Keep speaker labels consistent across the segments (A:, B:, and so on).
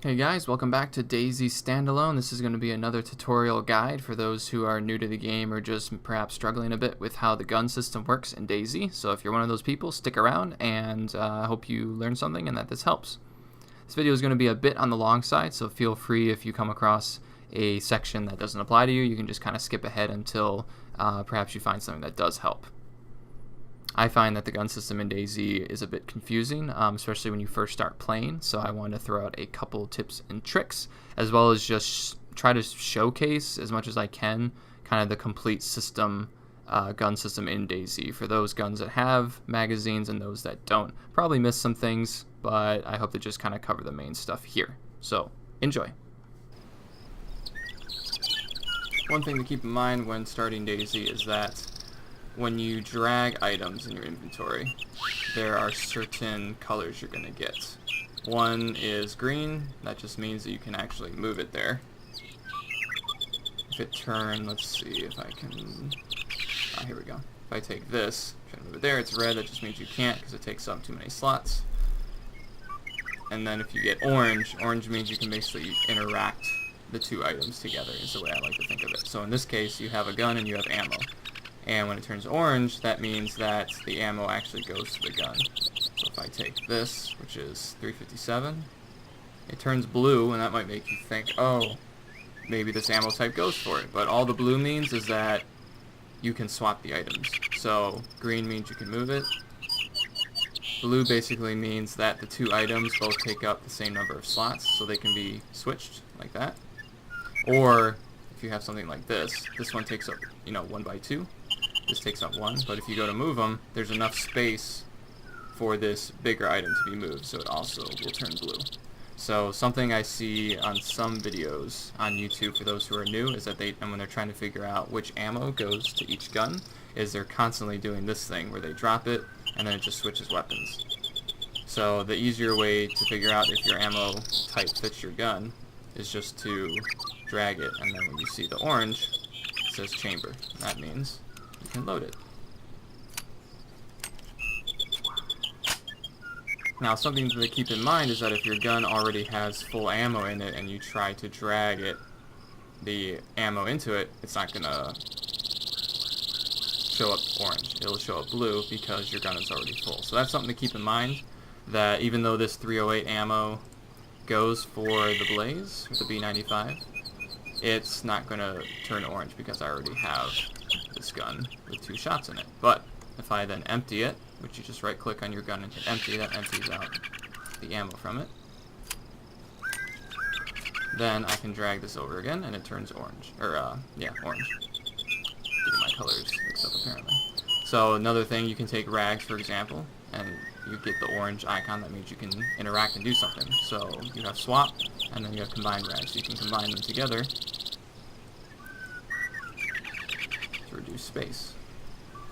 A: Hey guys, welcome back to DayZ Standalone. This is going to be another tutorial guide for those who are new to the game or just perhaps struggling a bit with how the gun system works in DayZ. So if you're one of those people, stick around, and I hope you learn something and that this helps. This video is going to be a bit on the long side, so feel free if you come across a section that doesn't apply to you, you can just kind of skip ahead until perhaps you find something that does help. I find that the gun system in DayZ is a bit confusing, especially when you first start playing, so I wanted to throw out a couple tips and tricks, as well as just try to showcase as much as I can kind of the complete system, gun system in DayZ for those guns that have magazines and those that don't. Probably missed some things, but I hope to just kind of cover the main stuff here. So, enjoy. One thing to keep in mind when starting DayZ is that when you drag items in your inventory, there are certain colors you're going to get. One is green. That just means that you can actually move it there. If it turns, let's see if I can, here we go. If I take this, try to move it there, it's red. That just means you can't because it takes up too many slots. And then if you get orange, orange means you can basically interact the two items together, is the way I like to think of it. So in this case, you have a gun and you have ammo. And when it turns orange, that means that the ammo actually goes to the gun. So if I take this, which is 357, it turns blue, and that might make you think, oh, maybe this ammo type goes for it. But all the blue means is that you can swap the items. So green means you can move it. Blue basically means that the two items both take up the same number of slots, so they can be switched like that. Or if you have something like this one takes up, 1 by 2. This takes up 1, but if you go to move them, there's enough space for this bigger item to be moved, so it also will turn blue. So something I see on some videos on YouTube for those who are new is that when they're trying to figure out which ammo goes to each gun, is they're constantly doing this thing where they drop it and then it just switches weapons. So the easier way to figure out if your ammo type fits your gun is just to drag it, and then when you see the orange, it says chamber. That means you can load it. Now, something to keep in mind is that if your gun already has full ammo in it and you try to drag the ammo into it, it's not going to show up orange. It'll show up blue because your gun is already full. So that's something to keep in mind, that even though this 308 ammo goes for the Blaze, or the B95, it's not going to turn orange because I already have this gun with 2 shots in it. But if I then empty it, which you just right click on your gun and hit empty, that empties out the ammo from it. Then I can drag this over again and it turns orange. Orange. Getting my colors mixed up apparently. So another thing, you can take rags for example, and you get the orange icon. That means you can interact and do something. So you have swap, and then you have combined rags. So you can combine them together to reduce space.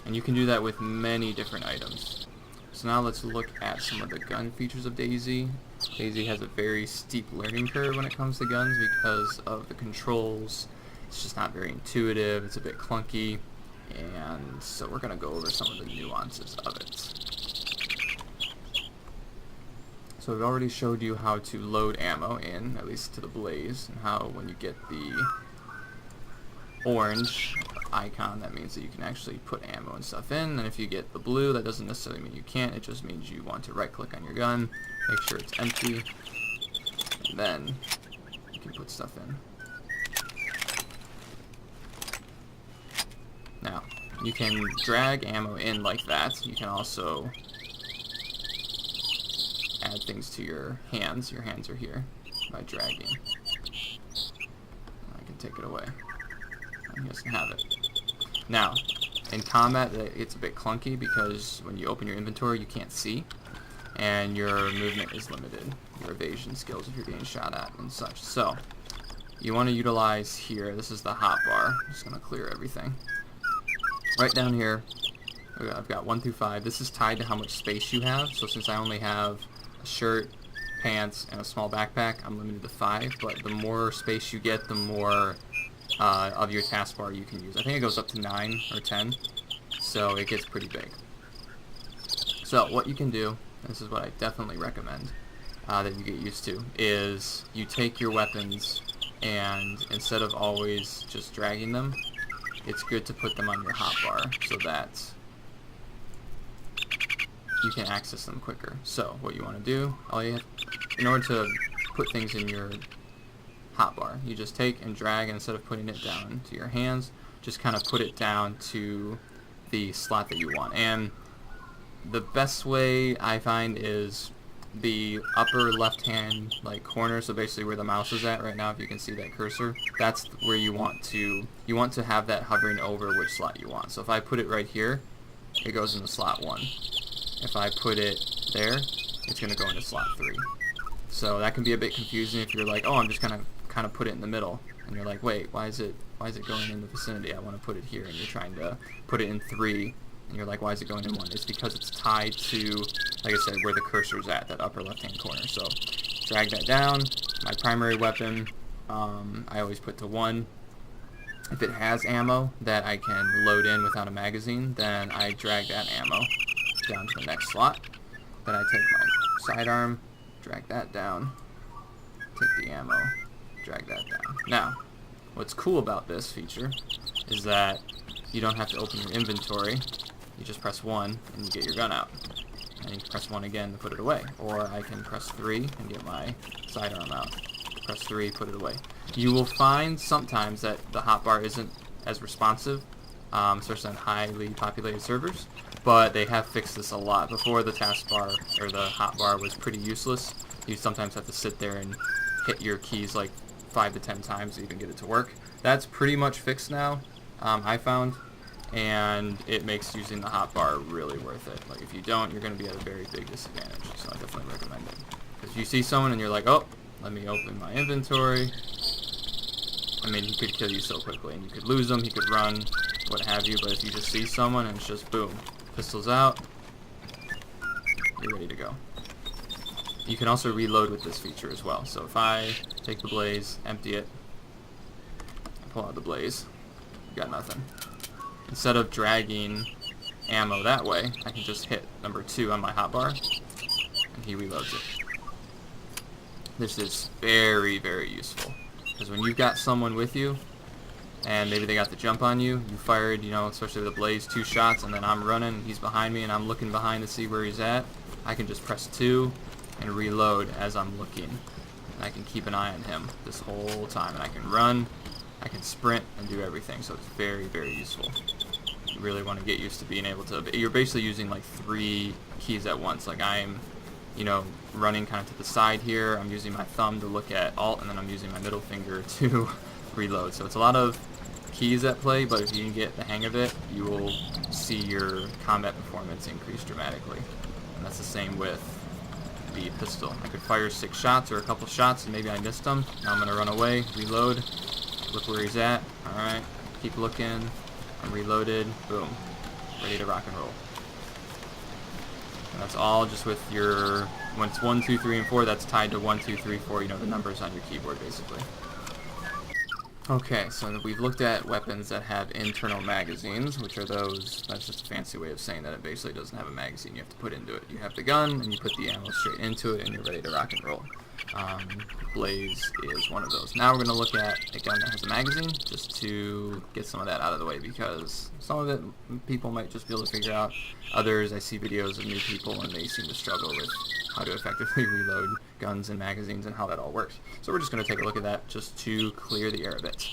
A: And you can do that with many different items. So now let's look at some of the gun features of DayZ. DayZ has a very steep learning curve when it comes to guns because of the controls. It's just not very intuitive, it's a bit clunky, and so we're going to go over some of the nuances of it. So we've already showed you how to load ammo in, at least to the Blaze, and how when you get the orange icon, that means that you can actually put ammo and stuff in. And if you get the blue, that doesn't necessarily mean you can't, it just means you want to right click on your gun, make sure it's empty, and then you can put stuff in. Now, you can drag ammo in like that. You can also add things to your hands. Your hands are here by dragging. I can take it away. He doesn't have it. Now, in combat, it's a bit clunky because when you open your inventory, you can't see, and your movement is limited. Your evasion skills if you're being shot at and such. So, you want to utilize here. This is the hotbar. I'm just going to clear everything. Right down here, I've got 1 through 5. This is tied to how much space you have. So since I only have a shirt, pants, and a small backpack, I'm limited to 5. But the more space you get, the more of your taskbar you can use. I think it goes up to 9 or 10, so it gets pretty big. So what you can do, this is what I definitely recommend, that you get used to is you take your weapons and instead of always just dragging them, it's good to put them on your hotbar so that you can access them quicker. So what you want to do, in order to put things in your hotbar, you just take and drag, and instead of putting it down to your hands, just kind of put it down to the slot that you want. And the best way I find is the upper left hand corner, so basically where the mouse is at right now, if you can see that cursor, that's where you want to have that hovering over which slot you want. So if I put it right here, it goes into slot 1. If I put it there, it's going to go into slot 3. So that can be a bit confusing if you're like, oh, I'm just going to kind of put it in the middle, and you're like, wait, why is it going in the vicinity? I want to put it here, and you're trying to put it in 3, and you're like, why is it going in 1? It's because it's tied to, like I said, where the cursor's at, that upper left-hand corner. So drag that down. My primary weapon, I always put to 1. If it has ammo that I can load in without a magazine, then I drag that ammo down to the next slot. Then I take my sidearm, drag that down, take the ammo, drag that down. Now, what's cool about this feature is that you don't have to open your inventory. You just press 1 and you get your gun out. And you can press 1 again to put it away. Or I can press 3 and get my sidearm out. Press 3, put it away. You will find sometimes that the hotbar isn't as responsive, especially on highly populated servers, but they have fixed this a lot. Before, the taskbar or the hotbar was pretty useless. You sometimes have to sit there and hit your keys like 5 to 10 times to even get it to work. That's pretty much fixed now, I found, and it makes using the hotbar really worth it. Like, if you don't, you're going to be at a very big disadvantage, so I definitely recommend it. Because you see someone and you're like, oh, let me open my inventory. I mean, he could kill you so quickly, and you could lose him, he could run, what have you, but if you just see someone and it's just boom, pistols out, you're ready to go. You can also reload with this feature as well. So if I take the blaze, empty it, pull out the blaze, you got nothing. Instead of dragging ammo that way, I can just hit number 2 on my hotbar, and he reloads it. This is very, very useful, because when you've got someone with you, and maybe they got the jump on you, you fired, especially with the blaze, 2 shots, and then I'm running, he's behind me, and I'm looking behind to see where he's at, I can just press 2 and reload as I'm looking. And I can keep an eye on him this whole time, and I can run, I can sprint, and do everything, so it's very, very useful. You really want to get used to being able to, you're basically using like 3 keys at once. Like I'm, running kind of to the side here, I'm using my thumb to look at alt, and then I'm using my middle finger to reload. So it's a lot of keys at play, but if you can get the hang of it, you will see your combat performance increase dramatically. And that's the same with the pistol. I could fire 6 shots or a couple shots and maybe I missed them. Now I'm going to run away, reload, look where he's at. Alright, keep looking, I'm reloaded, boom, ready to rock and roll. And that's all just with your, when it's 1, 2, 3, and 4, that's tied to 1, 2, 3, 4, the numbers on your keyboard basically. Okay, so we've looked at weapons that have internal magazines, which are those, that's just a fancy way of saying that it basically doesn't have a magazine you have to put into it. You have the gun, and you put the ammo straight into it, and you're ready to rock and roll. Blaze is one of those. Now we're going to look at a gun that has a magazine, just to get some of that out of the way, because some of it people might just be able to figure out. Others, I see videos of new people, and they seem to struggle with how to effectively reload guns and magazines and how that all works. So we're just going to take a look at that just to clear the air a bit.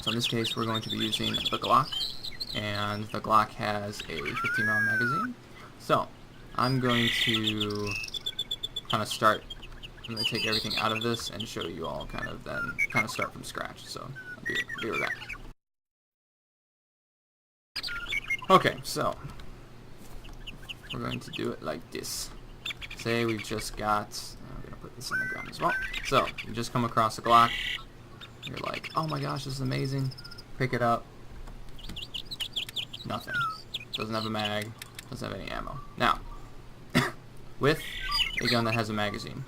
A: So in this case, we're going to be using the Glock, and the Glock has a 15-round magazine. So I'm going to kind of start, I'm going to take everything out of this and show you all kind of start from scratch. So I'll be right back. Okay, so we're going to do it like this. Say we've just got, I'm going to put this on the ground as well. So you just come across a Glock. You're like, oh my gosh, this is amazing. Pick it up. Nothing. Doesn't have a mag. Doesn't have any ammo. Now, with a gun that has a magazine,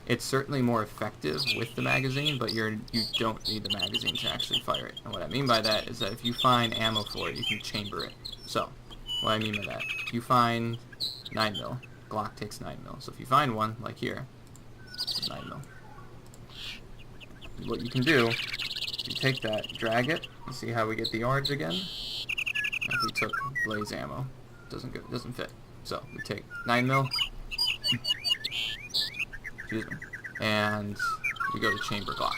A: it's certainly more effective with the magazine, but you don't need the magazine to actually fire it. And what I mean by that is that if you find ammo for it, you can chamber it. So, what I mean by that, if you find 9mm, Glock takes 9mm. So if you find one, like here, This is 9mm. What you can do, you take that, drag it, and see how we get the orange again? If we took blaze ammo, doesn't fit. So we take 9mm, excuse me, and we go to chamber Glock.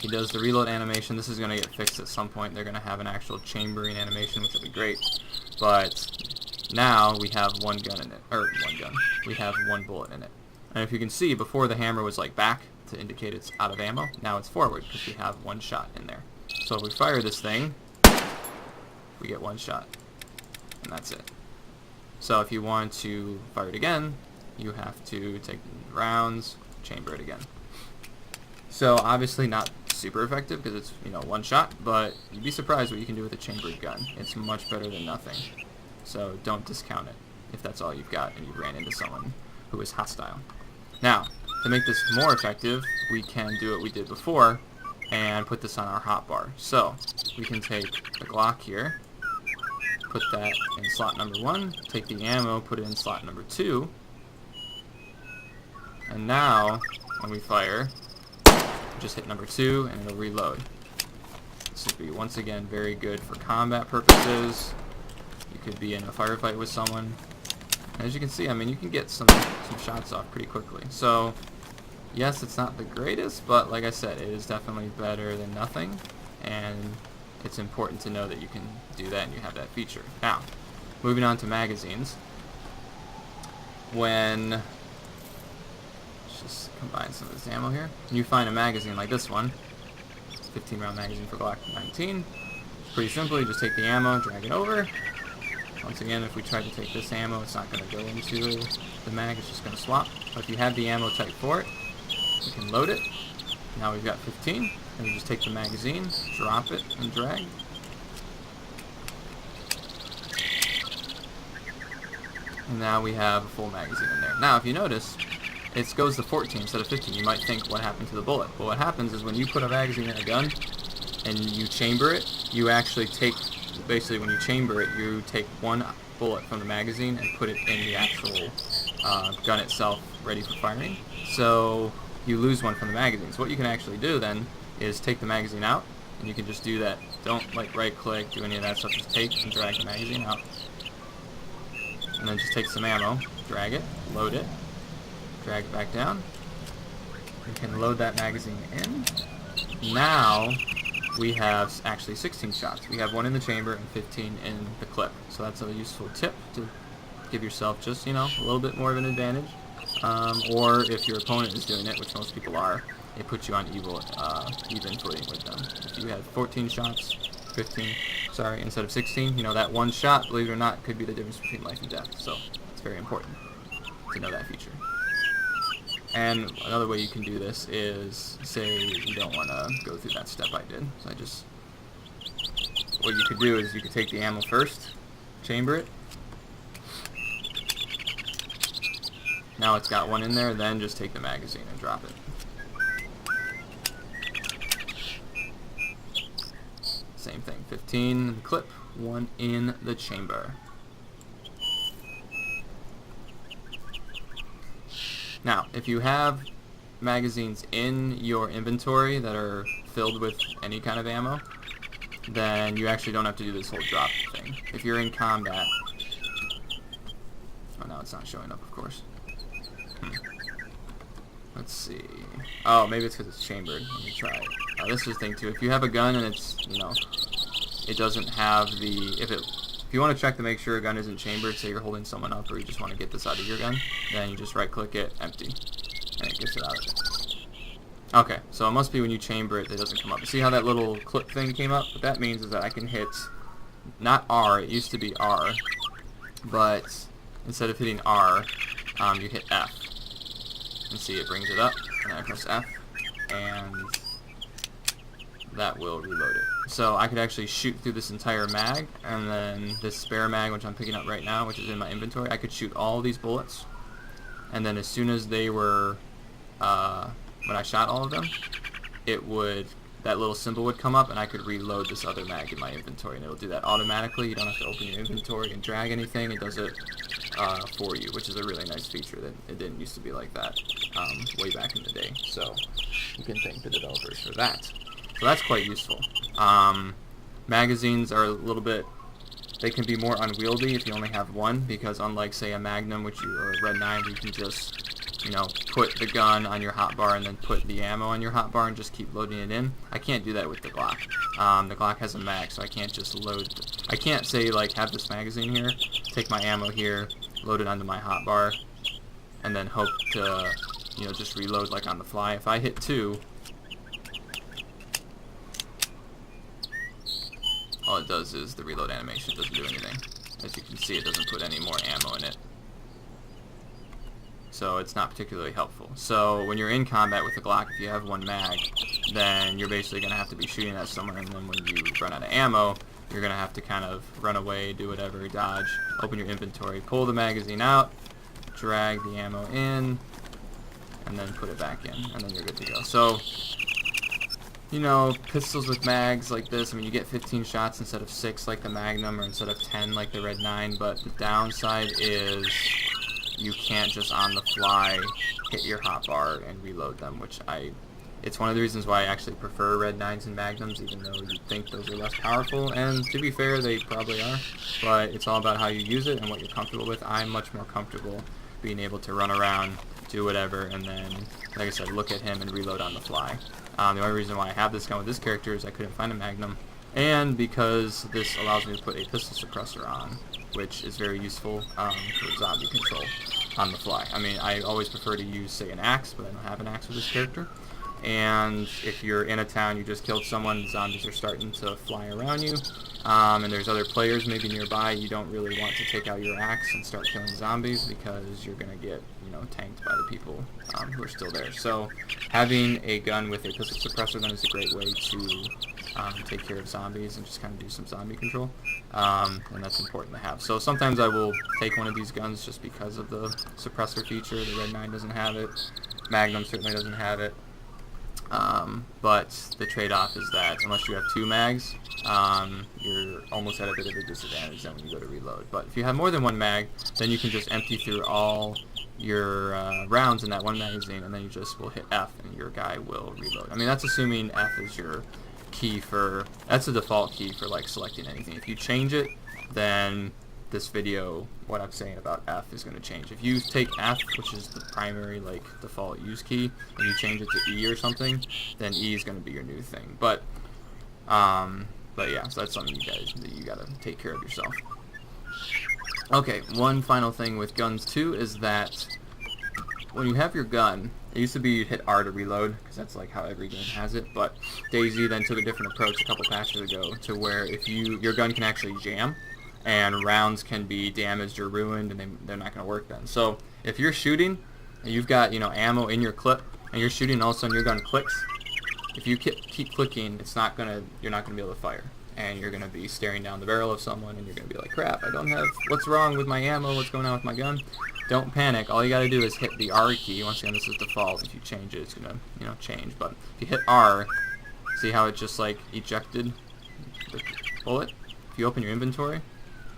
A: He does the reload animation. This is going to get fixed at some point. They're going to have an actual chambering animation, which will be great. But now we have one gun in it, we have one bullet in it. And if you can see, before the hammer was like back to indicate it's out of ammo, now it's forward because we have one shot in there. So if we fire this thing, we get one shot, and that's it. So if you want to fire it again, you have to take rounds, chamber it again. So obviously not super effective because it's, you know, one shot, but you'd be surprised what you can do with a chambered gun. It's much better than nothing. So don't discount it if that's all you've got and you ran into someone who is hostile. Now, to make this more effective, we can do what we did before and put this on our hotbar. So we can take the Glock here, put that in slot number 1, take the ammo, put it in slot number 2, and now when we fire, just hit number 2 and it'll reload. This would be once again very good for combat purposes. You could be in a firefight with someone. As you can see, I mean, you can get some shots off pretty quickly. So yes, it's not the greatest, but like I said, it is definitely better than nothing, and it's important to know that you can do that and you have that feature. Now, moving on to magazines. Let's just combine some of this ammo here. You find a magazine like this one, 15 round magazine for Glock 19. Pretty simple, you just take the ammo, drag it over. Once again, if we try to take this ammo, it's not going to go into the mag, it's just going to swap. But if you have the ammo type for it, you can load it. Now we've got 15, and we just take the magazine, drop it, and drag. And now we have a full magazine in there. Now, if you notice, it goes to 14 instead of 15. You might think, what happened to the bullet? Well, what happens is when you put a magazine in a gun and you chamber it, you actually take, basically when you chamber it, you take one bullet from the magazine and put it in the actual gun itself ready for firing. So you lose one from the magazine. So what you can actually do then is take the magazine out, and you can just do that. Don't like right click, do any of that stuff, just take and drag the magazine out. And then just take some ammo, drag it, load it, drag it back down. You can load that magazine in. Now we have actually 16 shots. We have one in the chamber and 15 in the clip. So that's a useful tip to give yourself just, you know, a little bit more of an advantage. Or if your opponent is doing it, which most people are, it puts you on even footing with them. If you have 14 shots, 15, sorry, instead of 16, you know, that one shot, believe it or not, could be the difference between life and death. So it's very important to know that feature. And another way you can do this is, say you don't want to go through that step I did. So what you could do is you could take the ammo first, chamber it. Now it's got one in there, then just take the magazine and drop it. Same thing, 15 in the clip, 1 in the chamber. Now, if you have magazines in your inventory that are filled with any kind of ammo, then you actually don't have to do this whole drop thing. If you're in combat... Oh, now it's not showing up, of course. Let's see. Oh, maybe it's because it's chambered. Let me try it. This is the thing, too. If you have a gun and it's, you know, it doesn't have the... If you want to check to make sure a gun isn't chambered, say you're holding someone up or you just want to get this out of your gun, then you just right-click it, empty, and it gets it out of it. Okay, so it must be when you chamber it that it doesn't come up. See how that little clip thing came up? What that means is that I can hit, not R, it used to be R, but instead of hitting R, you hit F. And see, it brings it up, and then I press F, and that will reload it. So I could actually shoot through this entire mag, and then this spare mag, which I'm picking up right now, which is in my inventory, I could shoot all these bullets, and then as soon as they were, when I shot all of them, that little symbol would come up, and I could reload this other mag in my inventory, and it'll do that automatically. You don't have to open your inventory and drag anything. It does it for you, which is a really nice feature that it didn't used to be like that way back in the day. So you can thank the developers for that. So that's quite useful. Magazines are a little bit, they can be more unwieldy if you only have one, because unlike, say, a Magnum, or a Red 9, where you can just, you know, put the gun on your hotbar and then put the ammo on your hotbar and just keep loading it in. I can't do that with the Glock. The Glock has a mag, so I can't just I can't say, like, have this magazine here, take my ammo here, load it onto my hotbar, and then hope to, you know, just reload, like, on the fly. If I hit 2, all it does is the reload animation. It doesn't do anything. As you can see, it doesn't put any more ammo in it. So it's not particularly helpful. So when you're in combat with the Glock, if you have one mag, then you're basically going to have to be shooting at someone, and then when you run out of ammo, you're going to have to kind of run away, do whatever, dodge, open your inventory, pull the magazine out, drag the ammo in, and then put it back in, and then you're good to go. So, you know, pistols with mags like this, I mean, you get 15 shots instead of 6 like the Magnum, or instead of 10 like the Red 9, but the downside is you can't just on the fly hit your hotbar and reload them, which it's one of the reasons why I actually prefer Red 9s and Magnums, even though you think those are less powerful, and to be fair, they probably are, but it's all about how you use it and what you're comfortable with. I'm much more comfortable being able to run around, do whatever, and then, like I said, look at him and reload on the fly. The only reason why I have this gun with this character is I couldn't find a Magnum, and because this allows me to put a pistol suppressor on, which is very useful for zombie control on the fly. I mean, I always prefer to use, say, an axe, but I don't have an axe with this character. And if you're in a town, you just killed someone, the zombies are starting to fly around you, and there's other players maybe nearby, you don't really want to take out your axe and start killing zombies, because you're going to get, you know, tanked by the people who are still there. So having a gun with a pistol suppressor then is a great way to take care of zombies and just kind of do some zombie control, and that's important to have. So sometimes I will take one of these guns just because of the suppressor feature. The Red 9 doesn't have it, Magnum certainly doesn't have it, but the trade-off is that unless you have 2 mags, you're almost at a bit of a disadvantage then when you go to reload. But if you have more than 1 mag, then you can just empty through all your rounds in that one magazine, and then you just will hit F and your guy will reload. I mean, that's assuming F is your key for, that's the default key for, like, selecting anything. If you change it, then this video, what I'm saying about F is going to change. If you take F, which is the primary, like, default use key, and you change it to E or something, then E is going to be your new thing. But yeah, so that's something you gotta take care of yourself. Okay, one final thing with guns too is that when you have your gun, it used to be you'd hit R to reload, because that's like how every game has it, but DayZ then took a different approach a couple patches ago to where if your gun can actually jam, and rounds can be damaged or ruined, and they're not going to work then. So if you're shooting, and you've got, you know, ammo in your clip, and you're shooting and all of a sudden your gun clicks, if you keep clicking, you're not going to be able to fire. And you're going to be staring down the barrel of someone, and you're going to be like, crap, what's wrong with my ammo, what's going on with my gun? Don't panic. All you got to do is hit the R key. Once again, this is default. If you change it, it's going to, you know, change. But if you hit R, see how it just, like, ejected the bullet? If you open your inventory,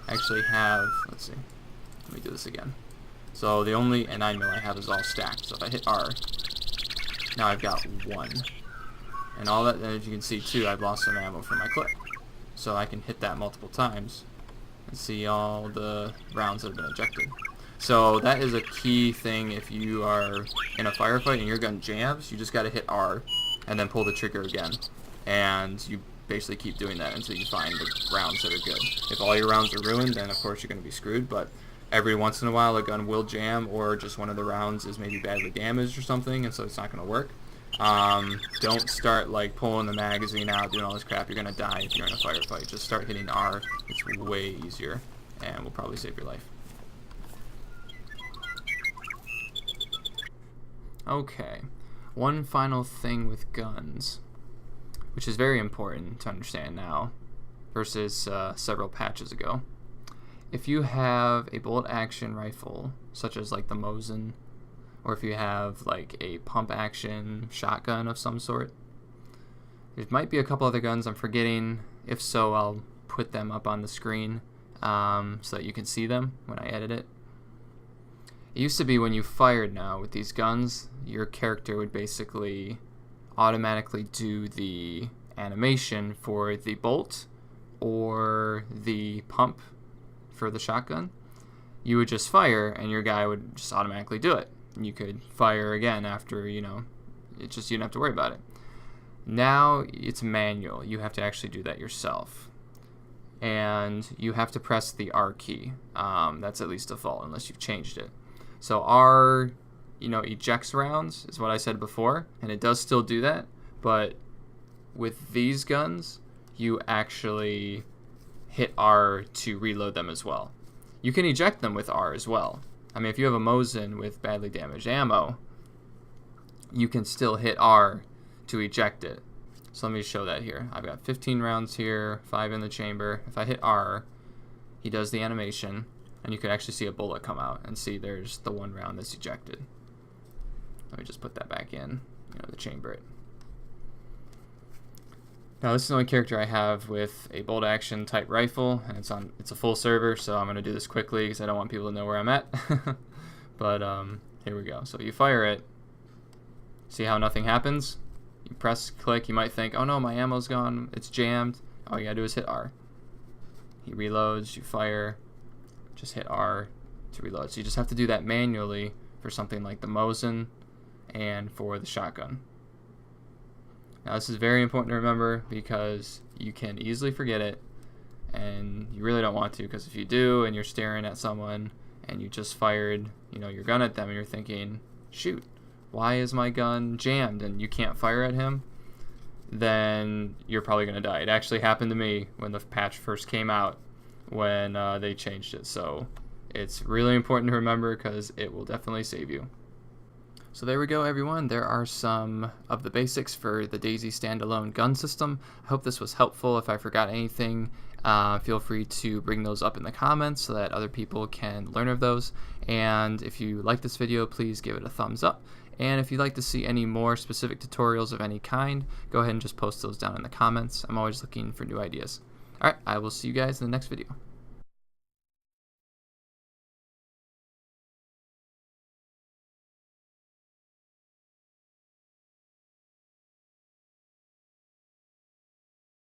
A: I actually have, let's see, let me do this again. So the only 9mm I have is all stacked. So if I hit R, now I've got 1. And all that, and as you can see too, I've lost some ammo from my clip. So I can hit that multiple times and see all the rounds that have been ejected. So that is a key thing. If you are in a firefight and your gun jams, you just got to hit R and then pull the trigger again. And you basically keep doing that until you find the rounds that are good. If all your rounds are ruined, then of course you're going to be screwed, but every once in a while a gun will jam, or just one of the rounds is maybe badly damaged or something, and so it's not going to work. Don't start, like, pulling the magazine out, doing all this crap. You're going to die if you're in a firefight. Just start hitting R. It's way easier, and will probably save your life. Okay, one final thing with guns, which is very important to understand now versus several patches ago. If you have a bolt action rifle, such as like the Mosin, or if you have like a pump action shotgun of some sort, there might be a couple other guns I'm forgetting. If so, I'll put them up on the screen so that you can see them when I edit it. It used to be when you fired now with these guns, your character would basically automatically do the animation for the bolt or the pump for the shotgun. You would just fire and your guy would just automatically do it. And you could fire again after, you know, it just, you don't have to worry about it. Now it's manual. You have to actually do that yourself. And you have to press the R key. That's at least default unless you've changed it. So R, you know, ejects rounds is what I said before, and it does still do that, but with these guns, you actually hit R to reload them as well. You can eject them with R as well. I mean, if you have a Mosin with badly damaged ammo, you can still hit R to eject it. So let me show that here. I've got 15 rounds here, 5 in the chamber. If I hit R, he does the animation, and you can actually see a bullet come out and see there's the 1 round that's ejected. Let me just put that back in, you know, the chamber it. Now this is the only character I have with a bolt action type rifle, and it's a full server, so I'm gonna do this quickly because I don't want people to know where I'm at. But here we go. So you fire it. See how nothing happens? You press click. You might think, oh no, my ammo's gone. It's jammed. All you gotta do is hit R. He reloads. You fire. Just hit R to reload. So you just have to do that manually for something like the Mosin and for the shotgun. Now this is very important to remember because you can easily forget it, and you really don't want to, because if you do and you're staring at someone and you just fired, you know, your gun at them and you're thinking, shoot, why is my gun jammed, and you can't fire at him, then you're probably going to die. It actually happened to me when the patch first came out when they changed it. So it's really important to remember because it will definitely save you. So there we go, everyone. There are some of the basics for the DayZ Standalone gun system. I hope this was helpful. If I forgot anything, feel free to bring those up in the comments so that other people can learn of those. And if you like this video, please give it a thumbs up. And if you'd like to see any more specific tutorials of any kind, go ahead and just post those down in the comments. I'm always looking for new ideas. Alright, I will see you guys in the next video.